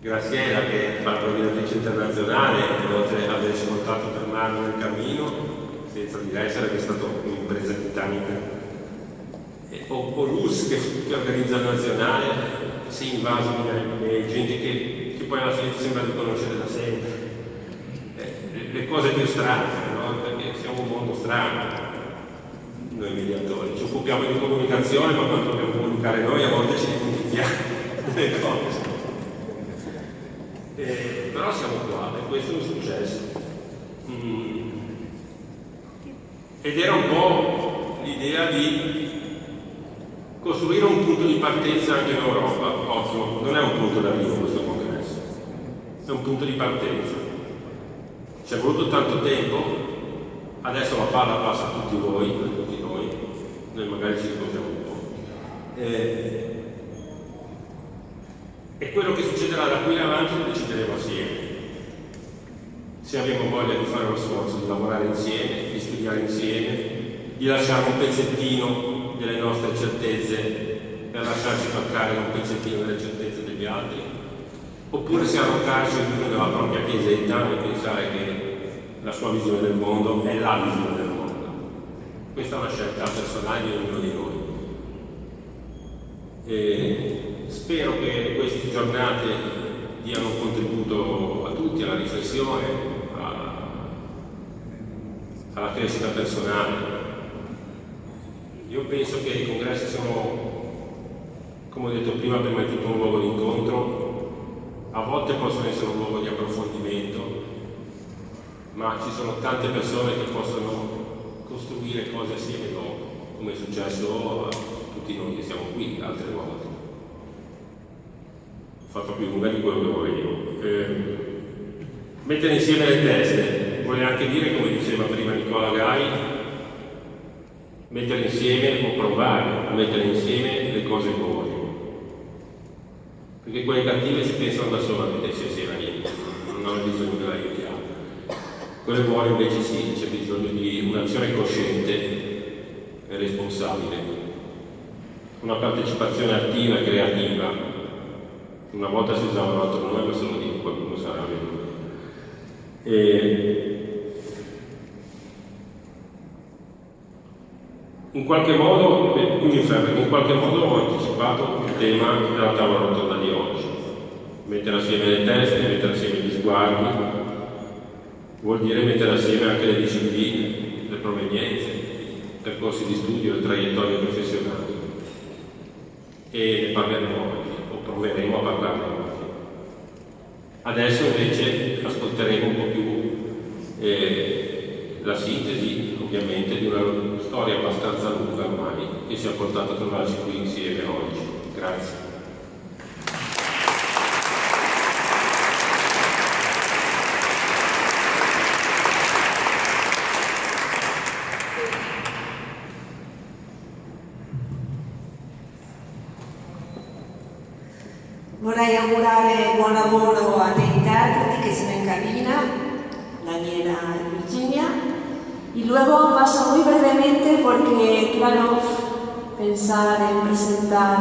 Graziella, che fa la coordinatrice internazionale, oltre ad averci portato per mano nel cammino, senza di lei sarebbe stata un'impresa titanica. O Luz, che organizza il nazionale, si invaso di gente che poi alla fine ti sembra di conoscere da sempre. Le cose più strane, no? Perché siamo un mondo strano, noi mediatori. Ci occupiamo di comunicazione, ma quando dobbiamo comunicare noi a volte ci dimentichiamo delle cose. Però siamo qua e questo è un successo. Ed era un po' l'idea di costruire un punto di partenza anche in Europa. Ottimo, non è un punto d'arrivo questo congresso, è un punto di partenza. Ci è voluto tanto tempo, adesso la palla passa a tutti voi, a tutti noi magari ci riposiamo un po'. E quello che succederà da qui in avanti lo decideremo assieme. Se abbiamo voglia di fare lo sforzo di lavorare insieme, di studiare insieme, di lasciare un pezzettino delle nostre certezze per lasciarci toccare un pezzettino delle certezze degli altri, oppure se arroccarci ognuno nella propria chiesetta e pensare che la sua visione del mondo è la visione del mondo. Questa è una scelta personale di ognuno di noi. E spero che queste giornate diano un contributo a tutti, alla riflessione, alla crescita personale. Io penso che i congressi sono, come ho detto prima di tutto un luogo di incontro, a volte possono essere un luogo di approfondimento, ma ci sono tante persone che possono costruire cose assieme dopo, come è successo a tutti noi che siamo qui altre volte. Ho fatto più lunga di quello che volevo. Mettere insieme le teste vuole anche dire, come diceva prima Nicola Gai, mettere insieme o provare a mettere insieme le cose buone, perché quelle cattive ci pensano da sole a mettersi assieme a niente, non hanno bisogno dell'aiutiamo. Quelle buone invece sì, c'è bisogno di un'azione cosciente e responsabile, una partecipazione attiva e creativa. Una volta si usava un altro nome, ma se lo dico qualcuno sarà venuto. In qualche modo, ho anticipato il tema della tavola rotonda di oggi. Mettere assieme le teste, mettere assieme gli sguardi, vuol dire mettere assieme anche le discipline, le provenienze, i percorsi di studio, le traiettorie professionali. E ne parleremo oggi, o proveremo a parlarne oggi. Adesso invece ascolteremo un po' più la sintesi, ovviamente, di una storia abbastanza lunga ormai, che ci ha portato a trovarci qui insieme oggi. Grazie. Vorrei augurare buon lavoro agli interpreti que sono in cabina, Daniela y Virginia. Y luego paso muy brevemente porque, claro, pensar en presentar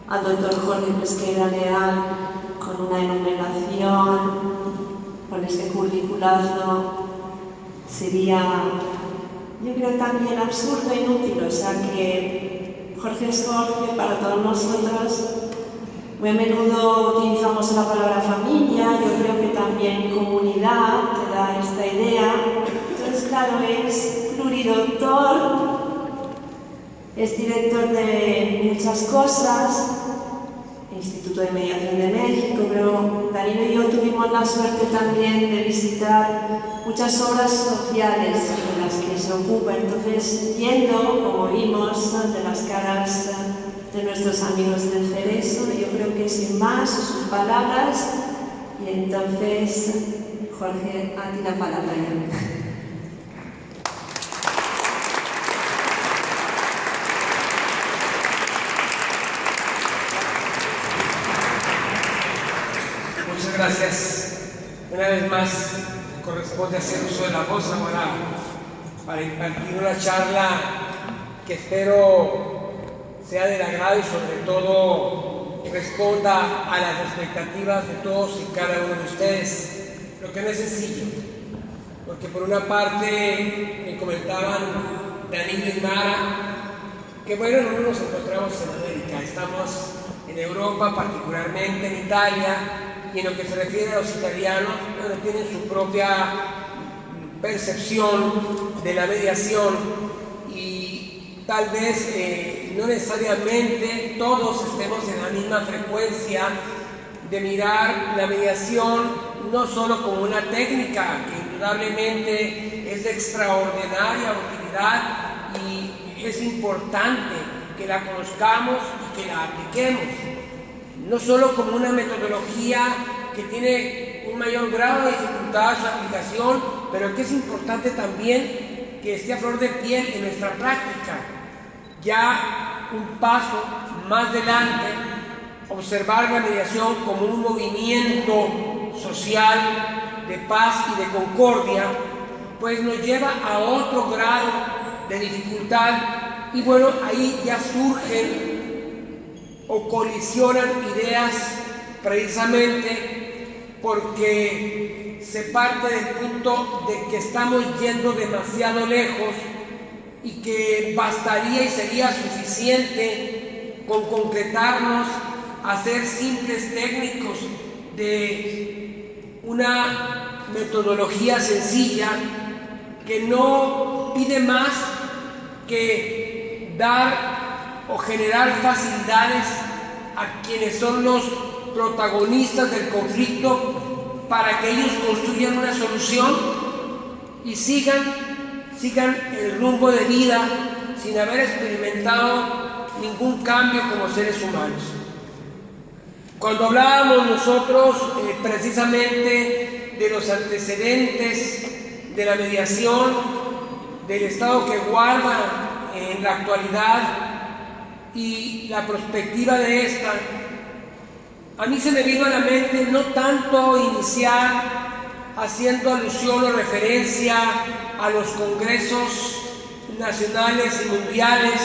al doctor Jorge Pesquera Leal con una enumeración, con este curriculazo, sería, yo creo, también absurdo e inútil. O sea que Jorge es Jorge para todos nosotros. Muy a menudo utilizamos la palabra familia, yo creo que también comunidad te da esta idea. Entonces, claro, es pluridoctor, es director de muchas cosas, Instituto de Mediación de México, pero Danilo y yo tuvimos la suerte también de visitar muchas obras sociales de las que se ocupa. Entonces, viendo, como vimos, de las caras de nuestros amigos del Cerezo, yo creo que sin más, sus palabras, y entonces, Jorge, a ti la palabra ya. Muchas gracias. Una vez más, me corresponde hacer uso de la voz para impartir una charla que espero sea del agrado y sobre todo responda a las expectativas de todos y cada uno de ustedes, lo que no es sencillo, porque por una parte me comentaban Danilo y Mara que bueno, no nos encontramos en América, estamos en Europa, particularmente en Italia, y en lo que se refiere a los italianos, bueno, tienen su propia percepción de la mediación y tal vez no necesariamente todos estemos en la misma frecuencia de mirar la mediación no solo como una técnica que indudablemente es de extraordinaria utilidad y es importante que la conozcamos y que la apliquemos, no solo como una metodología que tiene un mayor grado de dificultad su aplicación, pero que es importante también que esté a flor de piel en nuestra práctica. Ya un paso más adelante, observar la mediación como un movimiento social de paz y de concordia, pues nos lleva a otro grado de dificultad y bueno, ahí ya surgen o colisionan ideas precisamente porque se parte del punto de que estamos yendo demasiado lejos y que bastaría y sería suficiente con concretarnos a ser simples técnicos de una metodología sencilla que no pide más que dar o generar facilidades a quienes son los protagonistas del conflicto para que ellos construyan una solución y sigan el rumbo de vida sin haber experimentado ningún cambio como seres humanos. Cuando hablábamos nosotros precisamente de los antecedentes de la mediación, del estado que guarda en la actualidad y la perspectiva de esta, a mí se me vino a la mente no tanto iniciar haciendo alusión o referencia a los congresos nacionales y mundiales,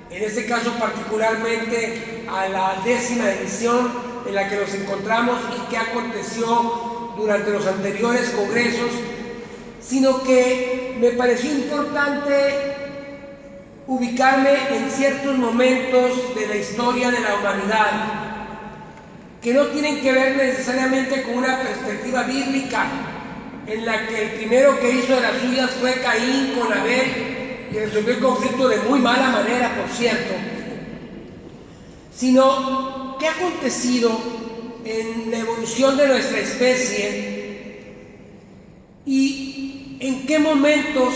en este caso particularmente a la 10ª edición en la que nos encontramos y que aconteció durante los anteriores congresos, sino que me pareció importante ubicarme en ciertos momentos de la historia de la humanidad que no tienen que ver necesariamente con una perspectiva bíblica en la que el primero que hizo de las suyas fue Caín con Abel y resolvió el conflicto de muy mala manera, por cierto, sino qué ha acontecido en la evolución de nuestra especie y en qué momentos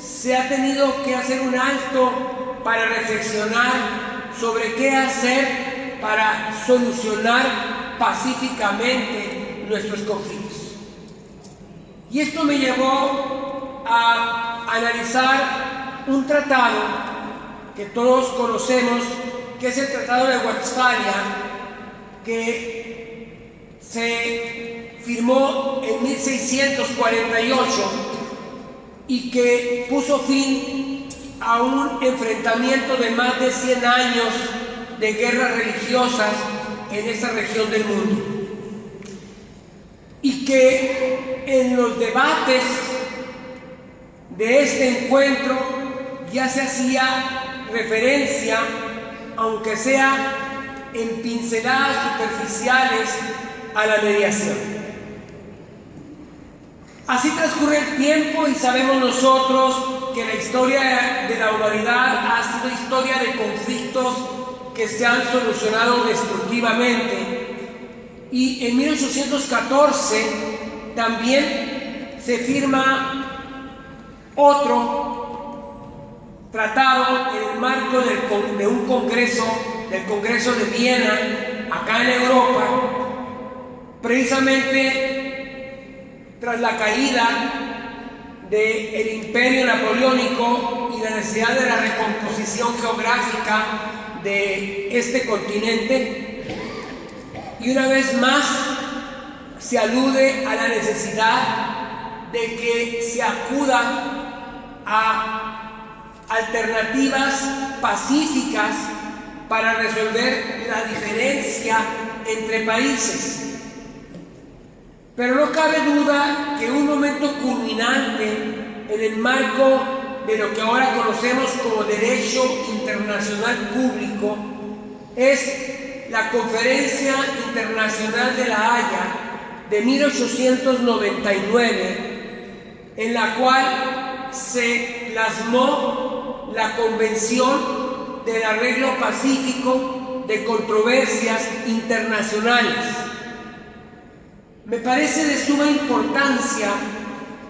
se ha tenido que hacer un alto para reflexionar sobre qué hacer para solucionar pacíficamente nuestros conflictos. Y esto me llevó a analizar un tratado que todos conocemos, que es el Tratado de Westfalia, que se firmó en 1648 y que puso fin a un enfrentamiento de más de 100 años de guerras religiosas en esta región del mundo. Y que en los debates de este encuentro ya se hacía referencia, aunque sea en pinceladas superficiales, a la mediación. Así transcurre el tiempo y sabemos nosotros que la historia de la humanidad ha sido historia de conflictos que se han solucionado destructivamente. Y en 1814 también se firma otro tratado en el marco de un congreso, del Congreso de Viena, acá en Europa, precisamente tras la caída del Imperio Napoleónico y la necesidad de la recomposición geográfica de este continente. Y una vez más se alude a la necesidad de que se acuda a alternativas pacíficas para resolver la diferencia entre países. Pero no cabe duda que un momento culminante en el marco de lo que ahora conocemos como derecho internacional público es la Conferencia Internacional de La Haya de 1899, en la cual se plasmó la Convención del Arreglo Pacífico de Controversias Internacionales. Me parece de suma importancia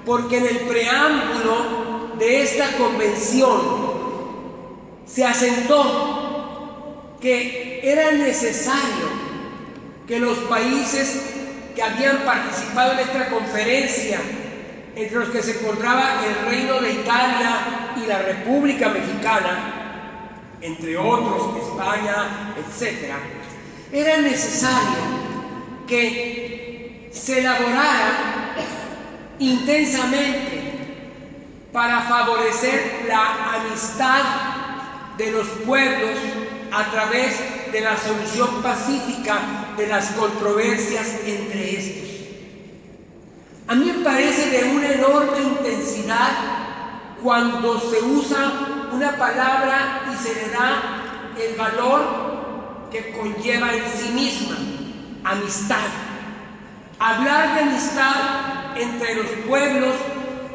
porque en el preámbulo de esta convención se asentó que era necesario que los países que habían participado en esta conferencia, entre los que se encontraba el Reino de Italia y la República Mexicana, entre otros, España, etc., era necesario que se elaborara intensamente para favorecer la amistad de los pueblos a través de la solución pacífica de las controversias entre estos. A mí me parece de una enorme intensidad cuando se usa una palabra y se le da el valor que conlleva en sí misma: amistad. Hablar de amistad entre los pueblos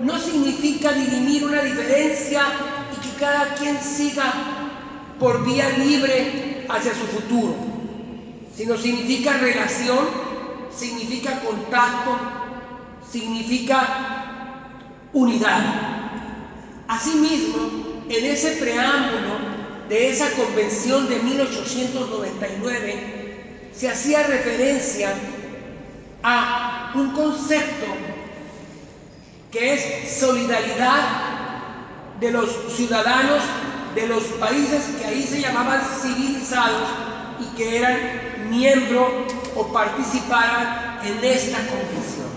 no significa dirimir una diferencia y que cada quien siga por vía libre hacia su futuro, sino significa relación, significa contacto, significa unidad. Asimismo, en ese preámbulo de esa convención de 1899 se hacía referencia a un concepto que es solidaridad de los ciudadanos de los países que ahí se llamaban civilizados y que eran miembros o participaran en esta convención.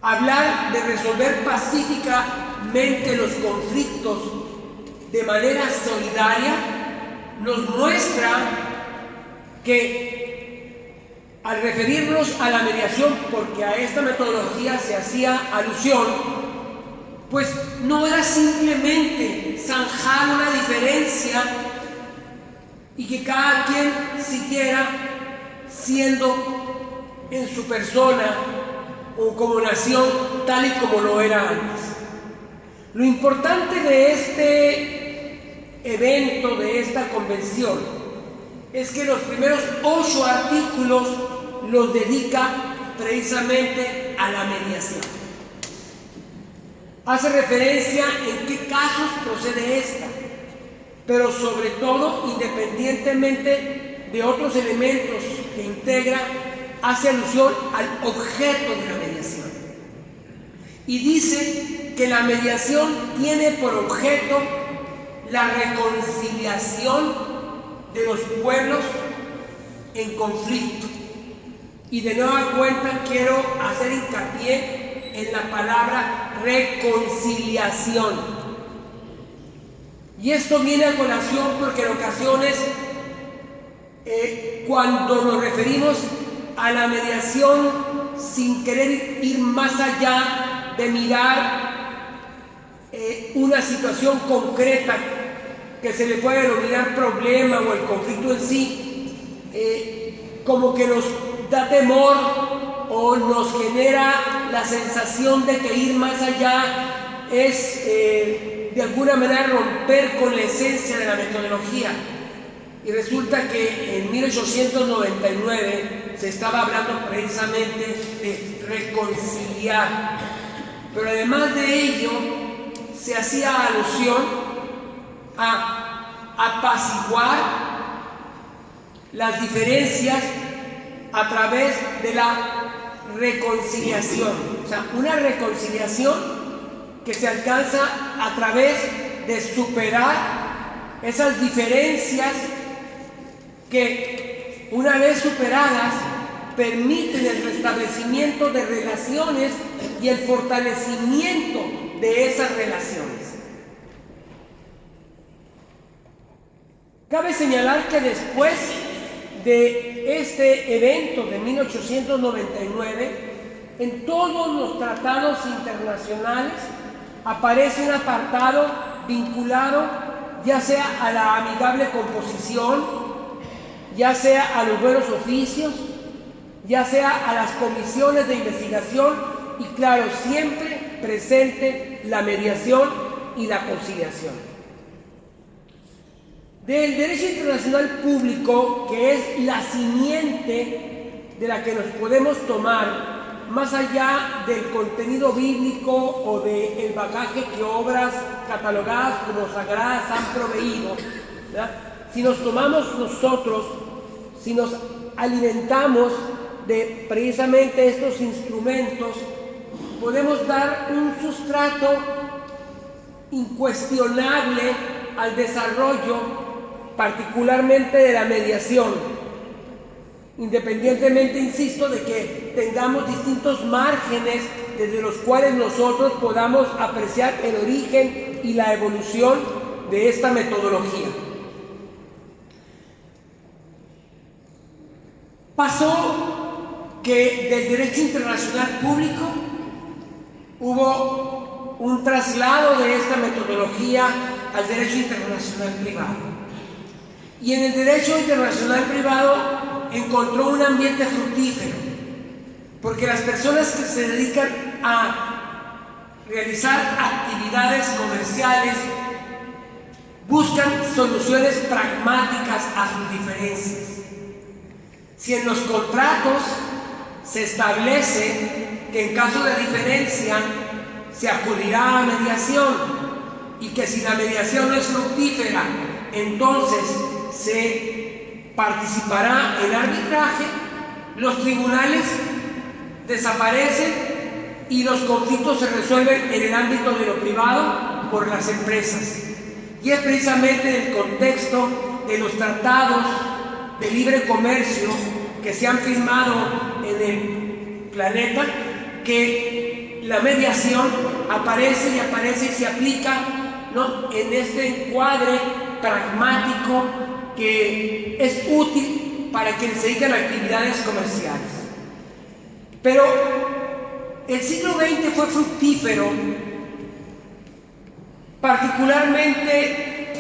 Hablar de resolver pacíficamente los conflictos de manera solidaria nos muestra que al referirnos a la mediación, porque a esta metodología se hacía alusión, pues no era simplemente zanjar una diferencia y que cada quien siguiera siendo en su persona o como nación tal y como lo era antes. Lo importante de este evento, de esta convención, es que los primeros 8 artículos los dedica precisamente a la mediación. Hace referencia en qué casos procede esta, pero sobre todo, independientemente de otros elementos que integra, hace alusión al objeto de la mediación. Y dice que la mediación tiene por objeto la reconciliación de los pueblos en conflicto. Y de nueva cuenta quiero hacer hincapié en la palabra reconciliación. Y esto viene a colación porque en ocasiones, cuando nos referimos a la mediación sin querer ir más allá de mirar una situación concreta que se le puede denominar problema o el conflicto en sí, como que nos da temor o nos genera la sensación de que ir más allá es de alguna manera romper con la esencia de la metodología. Y resulta que en 1899 se estaba hablando precisamente de reconciliar, pero además de ello se hacía alusión a apaciguar las diferencias a través de la reconciliación. O sea, una reconciliación que se alcanza a través de superar esas diferencias que, una vez superadas, permiten el restablecimiento de relaciones y el fortalecimiento de esas relaciones. Cabe señalar que después de este evento de 1899, en todos los tratados internacionales aparece un apartado vinculado ya sea a la amigable composición, ya sea a los buenos oficios, ya sea a las comisiones de investigación y claro, siempre presente la mediación y la conciliación. Del derecho internacional público, que es la simiente de la que nos podemos tomar, más allá del contenido bíblico o del bagaje que obras catalogadas como sagradas han proveído, ¿verdad? Si nos tomamos nosotros, si nos alimentamos de precisamente estos instrumentos, podemos dar un sustrato incuestionable al desarrollo, particularmente de la mediación, independientemente, insisto, de que tengamos distintos márgenes desde los cuales nosotros podamos apreciar el origen y la evolución de esta metodología. Pasó que del derecho internacional público hubo un traslado de esta metodología al derecho internacional privado. Y en el derecho internacional privado encontró un ambiente fructífero, porque las personas que se dedican a realizar actividades comerciales buscan soluciones pragmáticas a sus diferencias. Si en los contratos se establece que en caso de diferencia se acudirá a mediación y que si la mediación no es fructífera, entonces se participará en arbitraje, los tribunales desaparecen y los conflictos se resuelven en el ámbito de lo privado por las empresas. Y es precisamente en el contexto de los tratados de libre comercio que se han firmado en el planeta que la mediación aparece y se aplica, ¿no?, en este encuadre pragmático que es útil para quienes se dedican a actividades comerciales. Pero el siglo XX fue fructífero, particularmente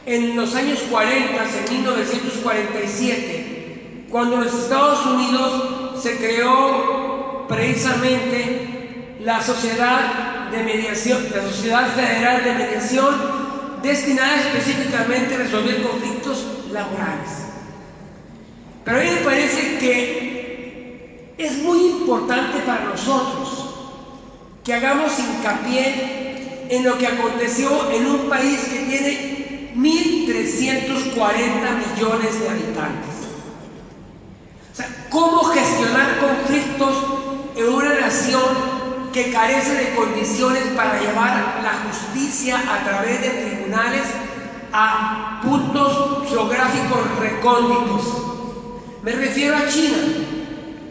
en los años 40, en 1947, cuando en los Estados Unidos se creó precisamente la Sociedad de Mediación, la Sociedad Federal de Mediación, destinada específicamente a resolver conflictos laborales. Pero a mí me parece que es muy importante para nosotros que hagamos hincapié en lo que aconteció en un país que tiene 1.340 millones de habitantes. O sea, ¿cómo gestionar conflictos en una nación que carece de condiciones para llevar la justicia a través de tribunales a puntos geográficos recónditos? Me refiero a China.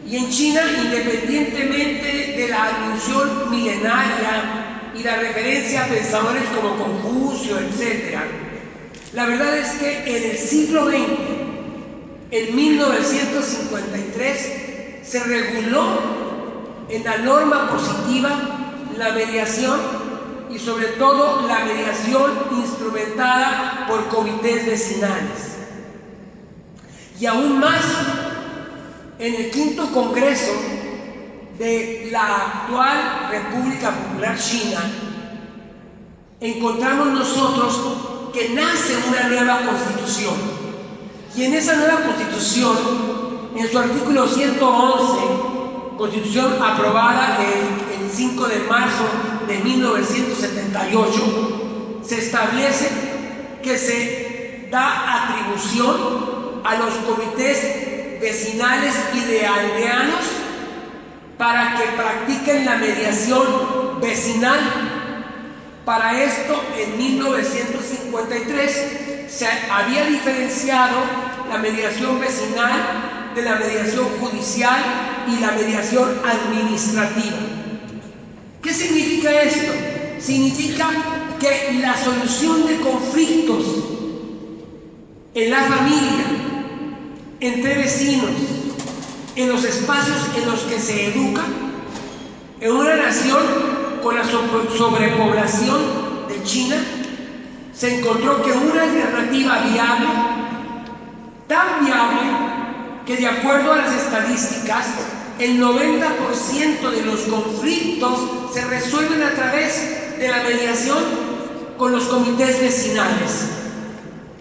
Y en China, independientemente de la alusión milenaria y la referencia a pensadores como Confucio, etc., la verdad es que en el siglo XX, en 1953, se reguló en la norma positiva la mediación y sobre todo la mediación instrumentada por comités vecinales. Y aún más, en el quinto congreso de la actual República Popular China, encontramos nosotros que nace una nueva constitución. Y en esa nueva constitución, en su artículo 111, constitución aprobada el 5 de marzo de 1978, se establece que se da atribución a los comités vecinales y de aldeanos para que practiquen la mediación vecinal. Para esto, en 1953 se había diferenciado la mediación vecinal de la mediación judicial y la mediación administrativa. ¿Qué significa esto? Significa que la solución de conflictos en la familia, entre vecinos, en los espacios en los que se educa, en una nación con la sobrepoblación de China, se encontró que una alternativa viable, tan viable que de acuerdo a las estadísticas, el 90% de los conflictos se resuelven a través de la mediación con los comités vecinales.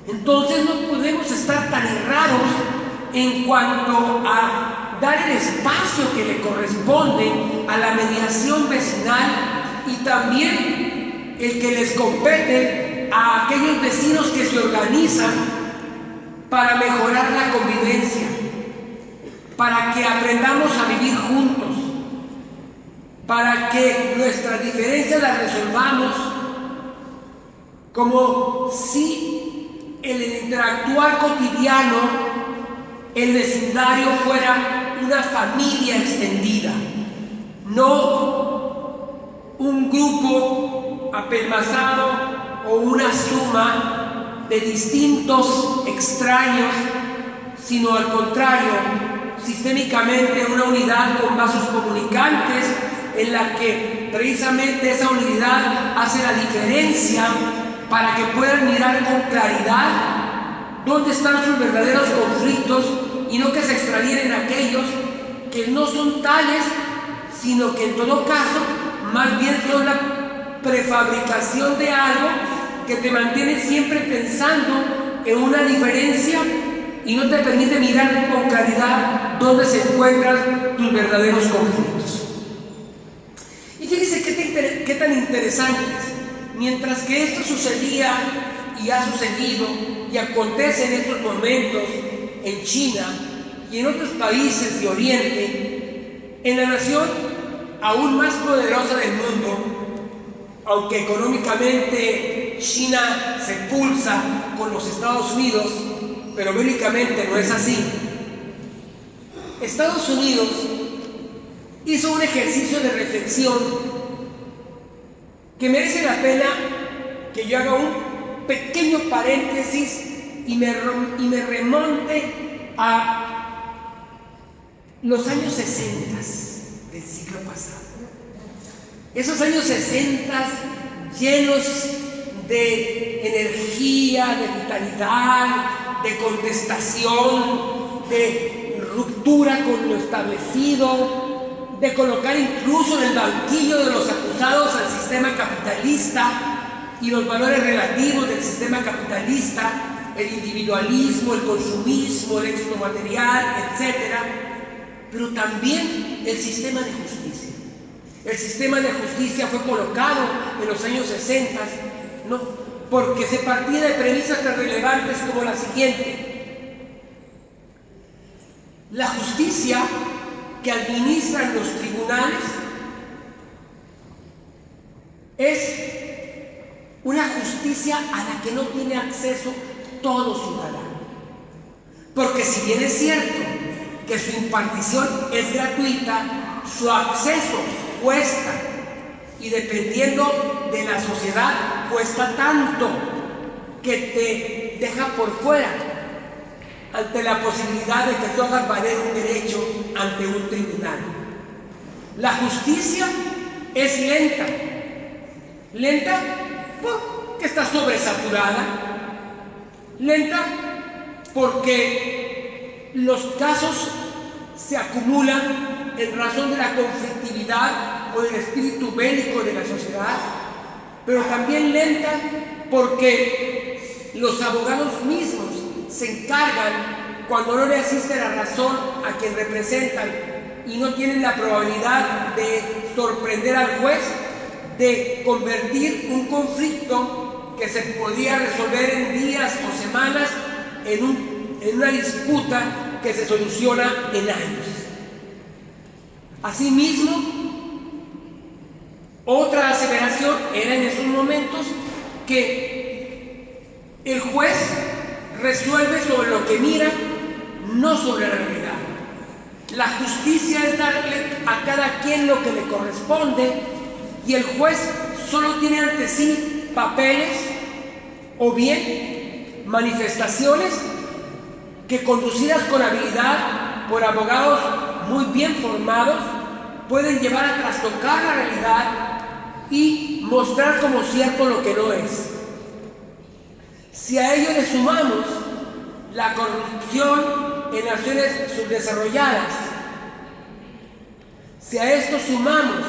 Entonces no podemos estar tan errados en cuanto a dar el espacio que le corresponde a la mediación vecinal y también el que les compete a aquellos vecinos que se organizan para mejorar la convivencia, para que aprendamos a vivir juntos, para que nuestras diferencias las resolvamos, como si el interactuar cotidiano, el vecindario fuera una familia extendida, no un grupo apelmazado o una suma de distintos extraños, sino al contrario, sistémicamente una unidad con vasos comunicantes en la que precisamente esa unidad hace la diferencia para que puedan mirar con claridad dónde están sus verdaderos conflictos y no que se extravienen aquellos que no son tales, sino que en todo caso más bien son la prefabricación de algo que te mantiene siempre pensando en una diferencia y no te permite mirar con claridad dónde se encuentran tus verdaderos conflictos. Y fíjense qué tan interesantes. Mientras que esto sucedía y ha sucedido y acontece en estos momentos en China y en otros países de Oriente, en la nación aún más poderosa del mundo, aunque económicamente China se pulsa con los Estados Unidos, pero bélicamente no es así. Estados Unidos hizo un ejercicio de reflexión que merece la pena que yo haga un pequeño paréntesis y me remonte a los años 60 del siglo pasado. Esos años 60 llenos de energía, de vitalidad, de contestación, de ruptura con lo establecido, de colocar incluso en el banquillo de los acusados al sistema capitalista y los valores relativos del sistema capitalista, el individualismo, el consumismo, el éxito material, etc. Pero también el sistema de justicia. El sistema de justicia fue colocado en los años 60, ¿no? Porque se partía de premisas tan relevantes como la siguiente: la justicia que administran los tribunales es una justicia a la que no tiene acceso todo ciudadano. Porque si bien es cierto que su impartición es gratuita, su acceso cuesta, y dependiendo de la sociedad cuesta tanto que te deja por fuera ante la posibilidad de que tú hagas valer un derecho ante un tribunal. La justicia es lenta. Lenta porque está sobresaturada. Lenta porque los casos se acumulan en razón de la conflictividad o del espíritu bélico de la sociedad. Pero también lenta porque los abogados mismos se encargan, cuando no le asiste la razón a quien representan y no tienen la probabilidad de sorprender al juez, de convertir un conflicto que se podía resolver en días o semanas en una disputa que se soluciona en años. Asimismo, otra aseveración era en esos momentos que el juez resuelve sobre lo que mira, no sobre la realidad. La justicia es darle a cada quien lo que le corresponde y el juez solo tiene ante sí papeles o bien manifestaciones que, conducidas con habilidad por abogados muy bien formados, pueden llevar a trastocar la realidad y mostrar como cierto lo que no es. Si a ello le sumamos la corrupción en naciones subdesarrolladas, si a esto sumamos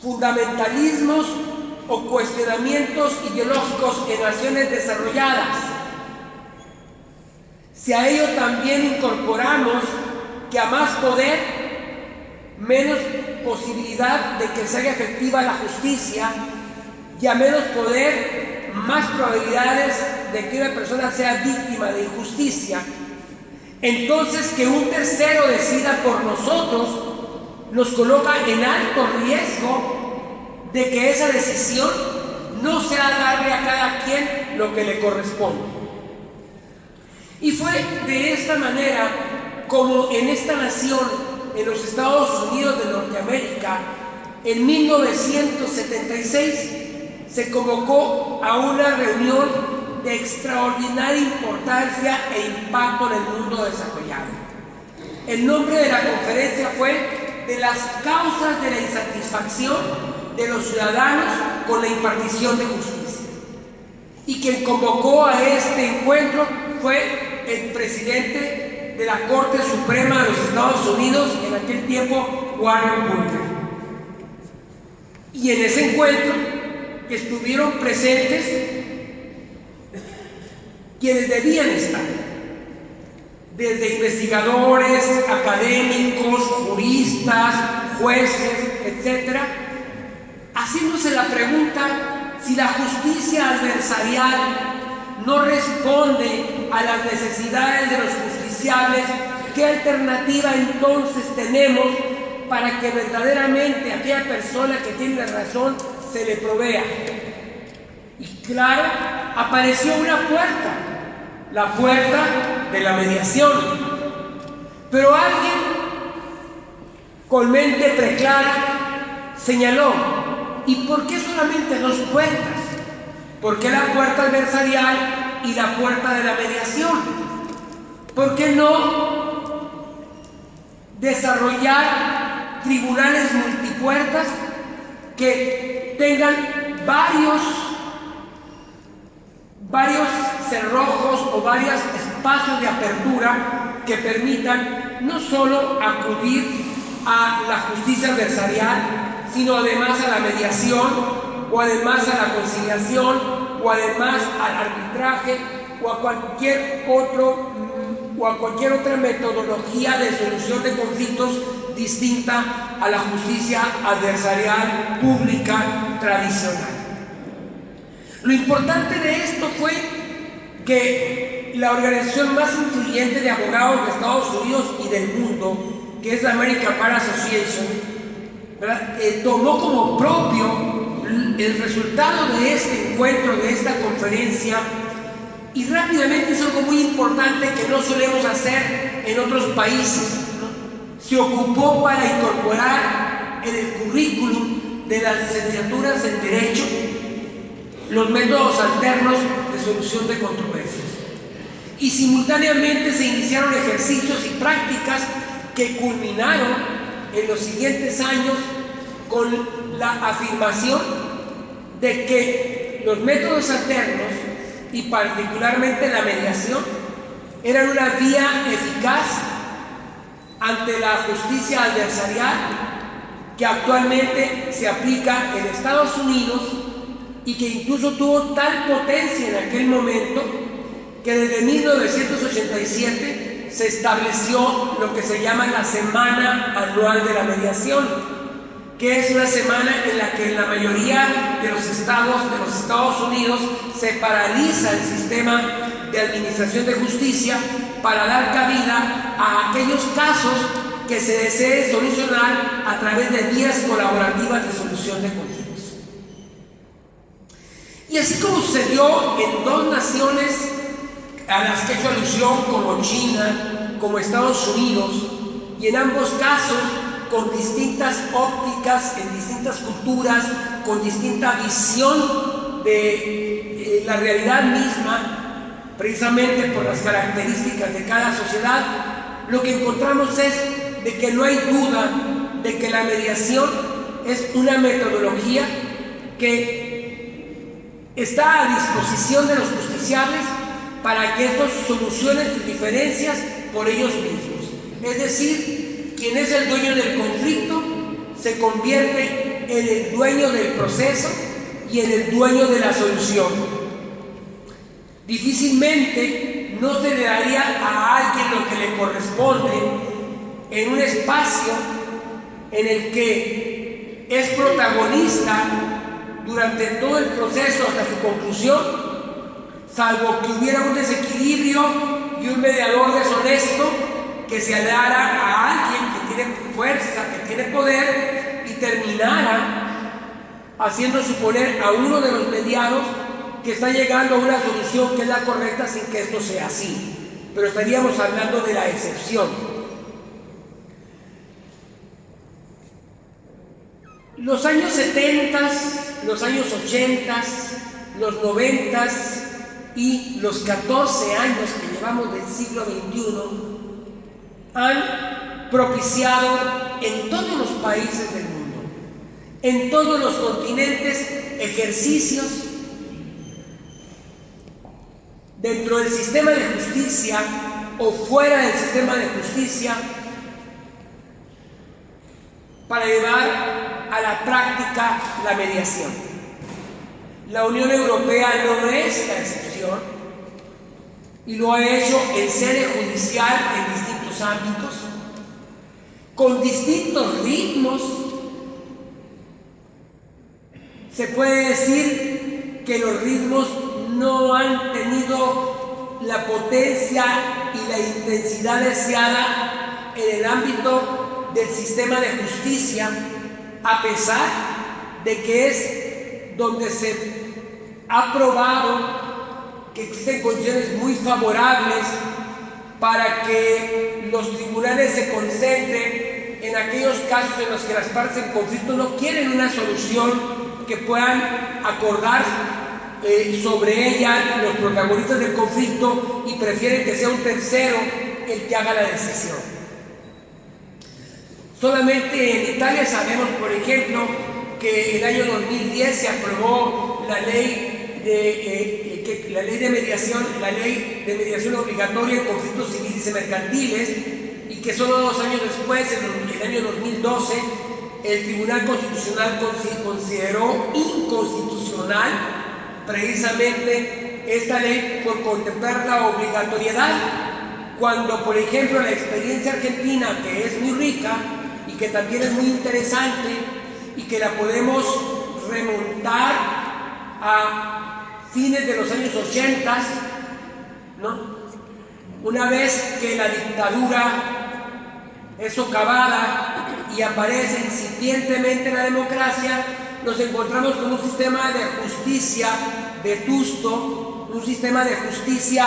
fundamentalismos o cuestionamientos ideológicos en naciones desarrolladas, si a ello también incorporamos que a más poder, menos posibilidad de que se haga efectiva la justicia, y a menos poder, más probabilidades de que una persona sea víctima de injusticia, entonces que un tercero decida por nosotros nos coloca en alto riesgo de que esa decisión no sea darle a cada quien lo que le corresponde. Y fue de esta manera como en esta nación, en los Estados Unidos de Norteamérica, en 1976, se convocó a una reunión de extraordinaria importancia e impacto en el mundo desarrollado. El nombre de la conferencia fue "De las causas de la insatisfacción de los ciudadanos con la impartición de justicia". Y quien convocó a este encuentro fue el presidente de la Corte Suprema de los Estados Unidos, en aquel tiempo Warren Burger. Y en ese encuentro estuvieron presentes quienes debían estar, desde investigadores, académicos, juristas, jueces, etc., haciéndose la pregunta si la justicia adversarial no responde a las necesidades de los justiciables, ¿qué alternativa entonces tenemos para que verdaderamente a aquella persona que tiene la razón se le provea? Y claro, apareció una puerta, la puerta de la mediación. Pero alguien con mente preclara señaló: ¿y por qué solamente dos puertas? ¿Por qué la puerta adversarial y la puerta de la mediación? ¿Por qué no desarrollar tribunales multipuertas que tengan varios cerrojos o varios espacios de apertura que permitan no solo acudir a la justicia adversarial, sino además a la mediación, o además a la conciliación, o además al arbitraje, o a cualquier otra metodología de solución de conflictos distinta a la justicia adversarial pública tradicional? Lo importante de esto fue que la organización más influyente de abogados de Estados Unidos y del mundo, que es la American Bar Association, tomó como propio el resultado de este encuentro, de esta conferencia, y rápidamente hizo algo muy importante que no solemos hacer en otros países, ¿no? Se ocupó para incorporar en el currículum de las licenciaturas en Derecho los métodos alternos de solución de controversias. Y simultáneamente se iniciaron ejercicios y prácticas que culminaron en los siguientes años con la afirmación de que los métodos alternos, y particularmente la mediación, eran una vía eficaz ante la justicia adversarial que actualmente se aplica en Estados Unidos y que incluso tuvo tal potencia en aquel momento que desde 1987 se estableció lo que se llama la Semana Anual de la Mediación, que es una semana en la que en la mayoría de los estados de los Estados Unidos se paraliza el sistema de administración de justicia para dar cabida a aquellos casos que se desee solucionar a través de vías colaborativas de solución de conflictos. Y así como sucedió en dos naciones a las que he hecho alusión, como China, como Estados Unidos, y en ambos casos con distintas ópticas, en distintas culturas, con distinta visión de la realidad misma, precisamente por las características de cada sociedad, lo que encontramos es de que no hay duda de que la mediación es una metodología que está a disposición de los justiciables para que estos solucionen sus diferencias por ellos mismos. Es decir, quien es el dueño del conflicto se convierte en el dueño del proceso y en el dueño de la solución. Difícilmente no se le daría a alguien lo que le corresponde en un espacio en el que es protagonista durante todo el proceso hasta su conclusión, salvo que hubiera un desequilibrio y un mediador deshonesto que se alara a alguien que tiene fuerza, que tiene poder, y terminara haciendo suponer a uno de los mediados que está llegando a una solución que es la correcta sin que esto sea así. Pero estaríamos hablando de la excepción. Los años 70, los años 80, los 90 y los 14 años que llevamos del siglo XXI han propiciado en todos los países del mundo, en todos los continentes, ejercicios dentro del sistema de justicia o fuera del sistema de justicia para llevar a la práctica la mediación. La Unión Europea no es la excepción y lo ha hecho en sede judicial en distintos ámbitos, con distintos ritmos. Se puede decir que los ritmos no han tenido la potencia y la intensidad deseada en el ámbito del sistema de justicia, a pesar de que es donde se ha probado que existen condiciones muy favorables para que los tribunales se concentren en aquellos casos en los que las partes en conflicto no quieren una solución que puedan acordar sobre ella los protagonistas del conflicto y prefieren que sea un tercero el que haga la decisión. Solamente en Italia sabemos, por ejemplo, que el año 2010 se aprobó la ley de mediación obligatoria en conflictos civiles y mercantiles, y que solo 2 años después, en el año 2012, el Tribunal Constitucional consideró inconstitucional precisamente esta ley por contemplar la obligatoriedad, cuando, por ejemplo, la experiencia argentina, que es muy rica y que también es muy interesante y que la podemos remontar a fines de los años 80, ¿no? Una vez que la dictadura es socavada y aparece incipientemente la democracia, nos encontramos con un sistema de justicia vetusto, un sistema de justicia